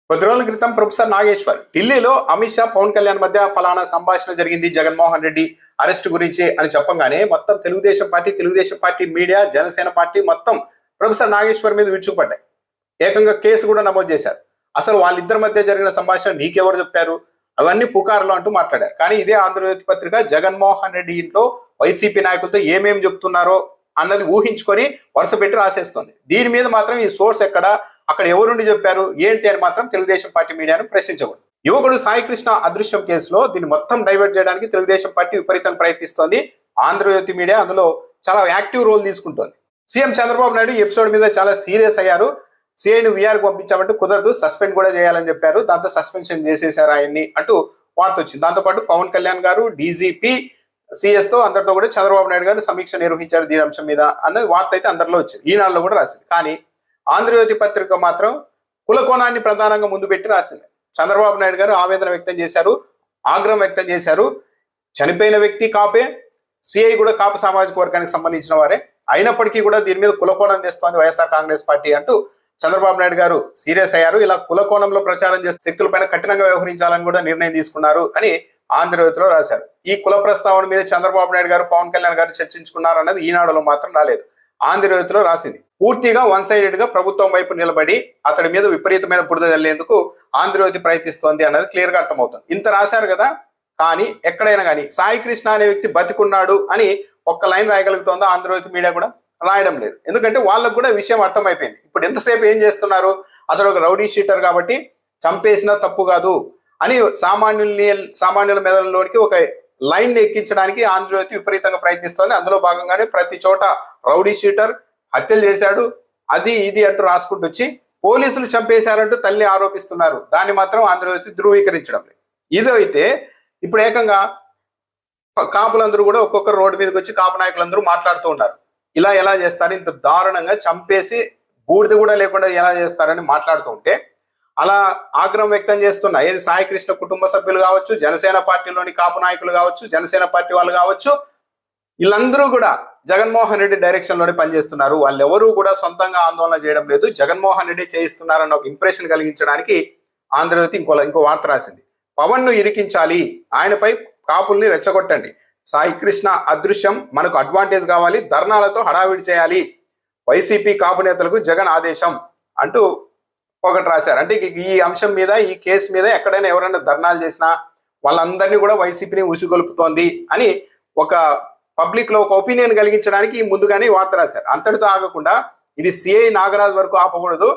కొద్ది రోజుల క్రితం ప్రొఫెసర్ నాగేశ్వర్ ఢిల్లీలో అమిత్ షా పవన్ కళ్యాణ్ మధ్య ఫలానా సంభాషణ జరిగింది జగన్మోహన్ రెడ్డి అరెస్ట్ గురించి అని చెప్పగానే మొత్తం Telugu Desam party media Janasena party మొత్తం ప్రొఫెసర్ నాగేశ్వర్ మీద విరుచుకుపడ్డాయి. ఏకంగా కేసు కూడా నమోదు చేశారు. అసలు వాళ్ళిద్దరి మధ్య జరిగిన సంభాషణ నీకెవరు చెప్పారు, అవన్నీ పుకార్లు అంటూ మాట్లాడారు. కానీ ఇదే ఆంధ్రజ్యోతి పత్రిక జగన్మోహన్ రెడ్డి ఇంట్లో వైసీపీ నాయకులతో ఏమేమి చెప్తున్నారో అన్నది ఊహించుకొని వరుస పెట్టి రాసేస్తుంది. దీని మీద మాత్రం ఈ సోర్స్ ఎక్కడ, అక్కడ ఎవరుండి చెప్పారు ఏంటి అని మాత్రం తెలుగుదేశం పార్టీ మీడియాను ప్రశ్నించకూడదు. యువకుడు సాయి కృష్ణ అదృశ్యం కేసులో దీన్ని మొత్తం డైవర్ట్ చేయడానికి తెలుగుదేశం పార్టీ విపరీతంగా ప్రయత్నిస్తోంది. ఆంధ్రజ్యోతి మీడియా అందులో చాలా యాక్టివ్ రోల్ తీసుకుంటోంది. సీఎం చంద్రబాబు నాయుడు ఎపిసోడ్ మీద చాలా సీరియస్ అయ్యారు. సిఐను విఆర్కి పంపించామంటే కుదరదు, సస్పెండ్ కూడా చేయాలని చెప్పారు. దాంతో సస్పెన్షన్ చేసేశారు ఆయన్ని అంటూ వార్త వచ్చింది. దాంతోపాటు పవన్ కళ్యాణ్ గారు డీజీపీ సిఎస్ తో అందరితో కూడా చంద్రబాబు నాయుడు గారు సమీక్ష నిర్వహించారు దీని అంశం మీద అన్నది వార్త అయితే అందరిలో వచ్చింది. ఈనాడులో కూడా రాసింది. కానీ ఆంధ్రజ్యోతి పత్రిక మాత్రం కులకోణాన్ని ప్రధానంగా ముందు పెట్టి రాసింది. చంద్రబాబు నాయుడు గారు ఆవేదన వ్యక్తం చేశారు, ఆగ్రహం వ్యక్తం చేశారు. చనిపోయిన వ్యక్తి కాపే, సిఐ కూడా కాపు సామాజిక వర్గానికి సంబంధించిన వారే, అయినప్పటికీ కూడా దీని మీద కులకోణం తెస్తోంది వైఎస్ఆర్ కాంగ్రెస్ పార్టీ అంటూ చంద్రబాబు నాయుడు గారు సీరియస్ అయ్యారు. ఇలా కులకోణంలో ప్రచారం చేసే శక్తులపైన కఠినంగా వ్యవహరించాలని కూడా నిర్ణయం తీసుకున్నారు అని ఆంధ్రజ్యోతిలో రాశారు. ఈ కుల ప్రస్తావన మీద చంద్రబాబు నాయుడు గారు పవన్ కళ్యాణ్ గారు చర్చించుకున్నారు అన్నది ఈనాడులో మాత్రం రాలేదు. ఆంధ్రజ్యోతిలో రాసింది. పూర్తిగా వన్ సైడెడ్ గా ప్రభుత్వం వైపు నిలబడి అతడి మీద విపరీతమైన బురద జల్లేందుకు ఆంధ్రజ్యోతి ప్రయత్నిస్తోంది అన్నది క్లియర్ గా అర్థమవుతుంది. ఇంత రాశారు కదా, కానీ ఎక్కడైనా కానీ సాయి కృష్ణ అనే వ్యక్తి బతికున్నాడు అని ఒక్క లైన్ రాయగలుగుతోందో ఆంధ్రజ్యోతి మీడియా కూడా రాయడం లేదు. ఎందుకంటే వాళ్ళకు కూడా విషయం అర్థమైపోయింది. ఇప్పుడు ఎంతసేపు ఏం చేస్తున్నారు, అతడు ఒక రౌడీ షీటర్ కాబట్టి చంపేసినా తప్పు కాదు అని సామాన్యుల మెదడులోనికి ఒక లైన్ ఎక్కించడానికి ఆంధ్రజ్యోతి విపరీతంగా ప్రయత్నిస్తోంది. అందులో భాగంగానే ప్రతి చోట రౌడీ షీటర్ హత్యలు చేశాడు అది ఇది అంటూ రాసుకుంటూ వచ్చి పోలీసులు చంపేశారంటూ తల్లి ఆరోపిస్తున్నారు. దాన్ని మాత్రం ఆంధ్రజ్యోతి ధృవీకరించడం లేదు. ఇదైతే ఇప్పుడు ఏకంగా కాపులందరూ కూడా ఒక్కొక్కరు రోడ్డు మీదకి వచ్చి కాపు నాయకులందరూ మాట్లాడుతూ ఉన్నారు. ఇలా ఎలా చేస్తారు, ఇంత దారుణంగా చంపేసి బూడిద కూడా లేకుండా ఎలా చేస్తారని మాట్లాడుతూ ఉంటే అలా ఆగ్రహం వ్యక్తం చేస్తున్న ఏది సాయి కృష్ణ కుటుంబ సభ్యులు కావచ్చు, జనసేన పార్టీలోని కాపు నాయకులు కావచ్చు, జనసేన పార్టీ వాళ్ళు కావచ్చు, వీళ్ళందరూ కూడా జగన్మోహన్ రెడ్డి డైరెక్షన్ లోనే పనిచేస్తున్నారు. వాళ్ళెవరూ కూడా సొంతంగా ఆందోళన చేయడం లేదు, జగన్మోహన్ రెడ్డి చేయిస్తున్నారన్న ఒక ఇంప్రెషన్ కలిగించడానికి ఆంధ్రజ్యోతి ఇంకో వార్త రాసింది. పవన్ ను ఇరికించాలి, ఆయనపై కాపుల్ని రెచ్చగొట్టండి, సాయి కృష్ణ అదృశ్యం మనకు అడ్వాంటేజ్ కావాలి, ధర్నాలతో హడావిడి చేయాలి, వైసీపీ కాపు నేతలకు జగన్ ఆదేశం అంటూ ఒకటి రాశారు. అంటే ఈ అంశం మీద, ఈ కేసు మీద ఎక్కడైనా ఎవరైనా ధర్నాలు చేసినా వాళ్ళందరినీ కూడా వైసీపీని ఉసిగొలుపుతోంది అని ఒక పబ్లిక్ లో ఒక ఒపీనియన్ కలిగించడానికి ముందుగానే వార్త రాశారు. అంతటితో ఆగకుండా ఇది సిఐ నాగరాజ్ వరకు ఆపకూడదు,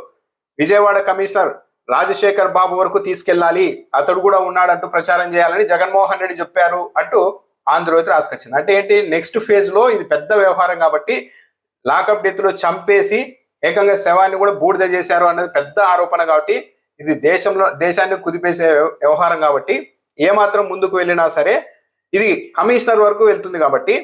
విజయవాడ కమిషనర్ రాజశేఖర్ బాబు వరకు తీసుకెళ్లాలి, అతడు కూడా ఉన్నాడంటూ ప్రచారం చేయాలని జగన్మోహన్ రెడ్డి చెప్పారు అంటూ ఆంధ్రజ్యోతి రాసుకొచ్చింది. అంటే ఏంటి, నెక్స్ట్ ఫేజ్ లో ఇది పెద్ద వ్యవహారం కాబట్టి లాకప్ డెత్ లో చంపేసి ఏకంగా శవాన్ని కూడా బూడిద చేశారు అన్నది పెద్ద ఆరోపణ కాబట్టి ఇది దేశాన్ని కుదిపేసే వ్యవహారం కాబట్టి ఏమాత్రం ముందుకు వెళ్ళినా సరే ఇది కమిషనర్ వరకు వెళ్తుంది. కాబట్టి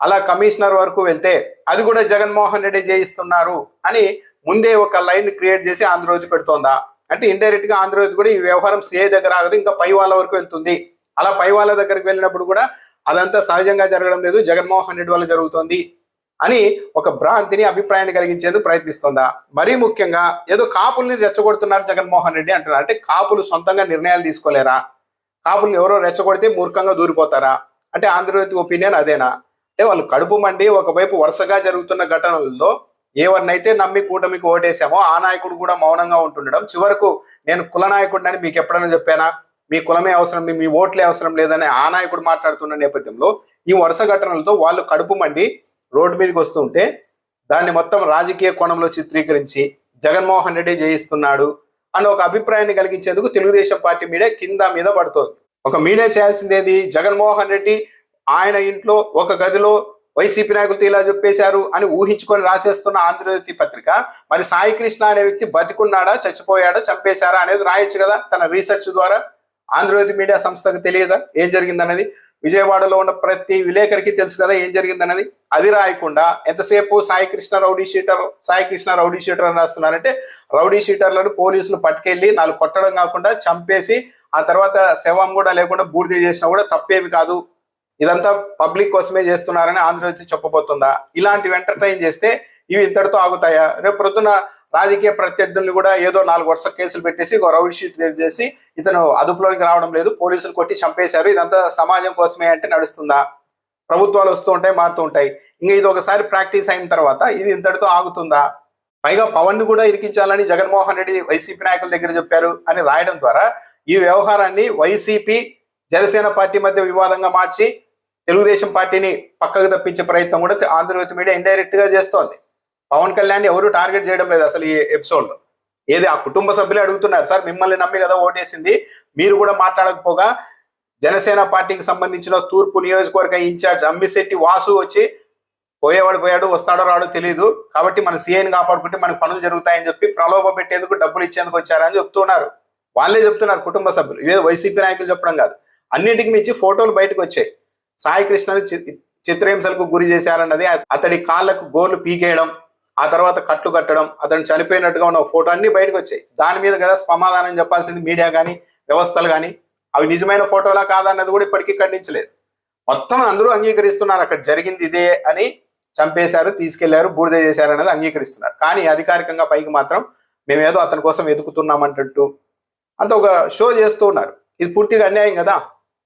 అలా కమిషనర్ వరకు వెళ్తే అది కూడా జగన్మోహన్ రెడ్డి చేయిస్తున్నారు అని ముందే ఒక లైన్ క్రియేట్ చేసి ఆంధ్రజ్యోతి పెడుతోందా అంటే ఇండైరెక్ట్ గా ఆంధ్రజ్యోతి కూడా ఈ వ్యవహారం సిఐ దగ్గర ఆగదు, ఇంకా పై వాళ్ళ వరకు వెళ్తుంది. అలా పై వాళ్ళ దగ్గరికి వెళ్ళినప్పుడు కూడా అదంతా సహజంగా జరగడం లేదు, జగన్మోహన్ రెడ్డి వల్ల జరుగుతోంది అని ఒక భ్రాంతిని, అభిప్రాయాన్ని కలిగించేందుకు ప్రయత్నిస్తుందా. మరీ ముఖ్యంగా ఏదో కాపుల్ని రెచ్చగొడుతున్నారు జగన్మోహన్ రెడ్డి అంటున్నారు. అంటే కాపులు సొంతంగా నిర్ణయాలు తీసుకోలేరా, కాపుల్ని ఎవరో రెచ్చగొడితే మూర్ఖంగా దూరిపోతారా అంటే ఆంధ్రజ్యోతి ఒపీనియన్ అదేనా. అంటే వాళ్ళు కడుపు మండి ఒకవైపు వరుసగా జరుగుతున్న ఘటనలలో ఎవరినైతే నమ్మి కూటమికి ఓటేసామో ఆ నాయకుడు కూడా మౌనంగా ఉంటుండడం, చివరకు నేను కుల నాయకుడిని మీకు ఎప్పుడైనా చెప్పానా, మీ కులమే అవసరం, మీ ఓట్లే అవసరం లేదని ఆ నాయకుడు మాట్లాడుతున్న నేపథ్యంలో ఈ వరుస ఘటనలతో వాళ్ళు కడుపు మండి రోడ్డు మీదకి వస్తుంటే దాన్ని మొత్తం రాజకీయ కోణంలో చిత్రీకరించి జగన్మోహన్ రెడ్డి జయిస్తున్నాడు అన్న ఒక అభిప్రాయాన్ని కలిగించేందుకు తెలుగుదేశం పార్టీ మీడియా కింద మీద పడుతోంది. ఒక మీడియా చేయాల్సిందేది, జగన్మోహన్ రెడ్డి ఆయన ఇంట్లో ఒక గదిలో వైసీపీ నాయకులతో ఇలా చెప్పేశారు అని ఊహించుకొని రాసేస్తున్న ఆంధ్రజ్యోతి పత్రిక మరి సాయి కృష్ణ అనే వ్యక్తి బతికున్నాడా, చచ్చిపోయాడా, చంపేశారా అనేది రాయొచ్చు కదా తన రీసెర్చ్ ద్వారా. ఆంధ్రజ్యోతి మీడియా సంస్థకు తెలియదా ఏం జరిగిందన్నది? విజయవాడలో ఉన్న ప్రతి విలేకరికి తెలుసు కదా ఏం జరిగిందన్నది. అది రాయకుండా ఎంతసేపు సాయి కృష్ణ రౌడీ షీటర్ అని రాస్తున్నారంటే రౌడీ షీటర్లను పోలీసులు పట్టుకెళ్ళి నాలుగు కొట్టడం కాకుండా చంపేసి ఆ తర్వాత శవం కూడా లేకుండా బూడిద చేసినా కూడా తప్పేమి కాదు, ఇదంతా పబ్లిక్ కోసమే చేస్తున్నారని ఆంధ్రజ్యోతి చెప్పబోతుందా? ఇలాంటివి ఎంటర్టైన్ చేస్తే ఇవి ఇంతటితో ఆగుతాయా? రేపు ప్రొద్దున రాజకీయ ప్రత్యర్థుల్ని కూడా ఏదో 4 వరుస కేసులు పెట్టేసి ఒక రౌడీ షీట్ చేసి ఇతను అదుపులోకి రావడం లేదు, పోలీసులు కొట్టి చంపేశారు, ఇదంతా సమాజం కోసమే అంటే నడుస్తుందా? ప్రభుత్వాలు వస్తూ ఉంటాయి, మారుతూ ఉంటాయి. ఇంకా ఇది ఒకసారి ప్రాక్టీస్ అయిన తర్వాత ఇది ఇంతటితో ఆగుతుందా? పైగా పవన్ ని కూడా ఇరికించాలని జగన్మోహన్ రెడ్డి వైసీపీ నాయకుల దగ్గర చెప్పారు అని రాయడం ద్వారా ఈ వ్యవహారాన్ని వైసీపీ జనసేన పార్టీ మధ్య వివాదంగా మార్చి తెలుగుదేశం పార్టీని పక్కకు తప్పించే ప్రయత్నం కూడా ఆంధ్రజ్యోతి మీడియా ఇండైరెక్ట్ గా చేస్తోంది. పవన్ కళ్యాణ్ ఎవరు టార్గెట్ చేయడం లేదు అసలు ఈ ఎపిసోడ్ లో. ఏది ఆ కుటుంబ సభ్యులే అడుగుతున్నారు, సార్ మిమ్మల్ని నమ్మి కదా ఓటేసింది, మీరు కూడా మాట్లాడకపోగా జనసేన పార్టీకి సంబంధించిన తూర్పు నియోజకవర్గ ఇన్ఛార్జ్ అమ్మిశెట్టి వాసు వచ్చి పోయేవాడు పోయాడు, వస్తాడో రాడో తెలియదు, కాబట్టి మన సీఐని కాపాడుకుంటే మనకు పనులు జరుగుతాయని చెప్పి ప్రలోభ పెట్టేందుకు డబ్బులు ఇచ్చేందుకు వచ్చారని చెప్తున్నారు. వాళ్ళే చెప్తున్నారు కుటుంబ సభ్యులు, ఏదో వైసీపీ నాయకులు చెప్పడం కాదు. అన్నింటికి మించి ఫోటోలు బయటకు వచ్చాయి. సాయి కృష్ణని చిత్రహింసలకు గురి చేశారన్నది, అతడి కాళ్ళకు గోర్లు పీకేయడం, ఆ తర్వాత కట్లు కట్టడం, అతను చనిపోయినట్టుగా ఉన్న ఫోటో అన్ని బయటకు వచ్చాయి. దాని మీద కదా సమాధానం చెప్పాల్సింది మీడియా కానీ వ్యవస్థలు కానీ. అవి నిజమైన ఫోటోలా కాదన్నది కూడా ఇప్పటికీ ఖండించలేదు. మొత్తం అందరూ అంగీకరిస్తున్నారు అక్కడ జరిగింది ఇదే అని, చంపేశారు, తీసుకెళ్లారు, బూడిద చేశారు అనేది అంగీకరిస్తున్నారు. కానీ అధికారికంగా పైకి మాత్రం మేమేదో అతని కోసం వెతుకుతున్నామంటట్టు అంత ఒక షో చేస్తూ ఉన్నారు. ఇది పూర్తిగా అన్యాయం కదా.